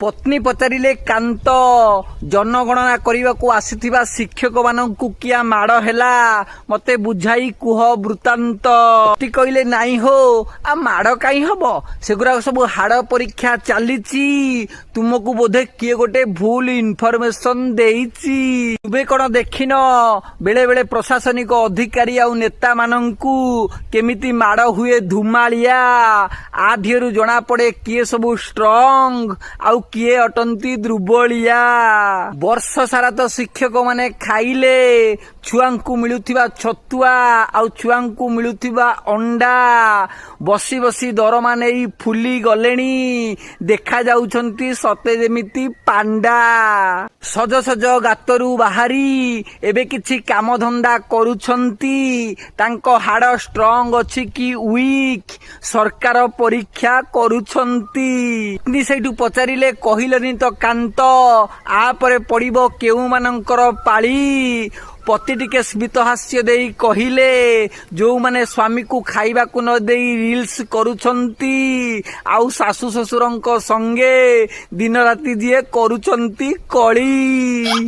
पत्नी पचारिले कांत जनगणना करने आसीथिबा शिक्षक माननकु किया माड़ हैला मते बुझाई कुह वृत्तांत कहले नाई हो आ माड़ कहीं हम सेगुरा सब हाड़ परीक्षा चलीची तुमको बोधे किए गोटे भूल इनफॉरमेशन देइची तुबे कौन देखिन बेले बेले प्रशासनिक अधिकारी आ नेता माननकु केमिति माड़ हुए धुमालिया आ धियरु जना पड़े किए सब स्ट्रॉन्ग आउ किए अटंती दुर्बलिया वर्ष सारा तो शिक्षक माने खाइले छुआंकु मिलुथिबा छतुआ आउ छुआंकु मिलुथिबा अंडा बसी बसी दरमा नहीं फुली गलेनी देखा जाउछंती सते जेमिति पांडा सज सज गातरू बाहरी एबे किछि काम धंदा करूछंती तांको हाड़ स्ट्रॉन्ग अछि कि वीक सरकार परीक्षा करूछंती सेठू पचारिले कहिलनी तो कांत आ परे पड़िबो केउ मानकर पाळी पति टिके स्मित हास्य देई कहिले जो माने स्वामी को खाइबा को न देई रील्स करूछंती आउ सासु ससुरंक संगे दिन राति जिए करूछंती कली।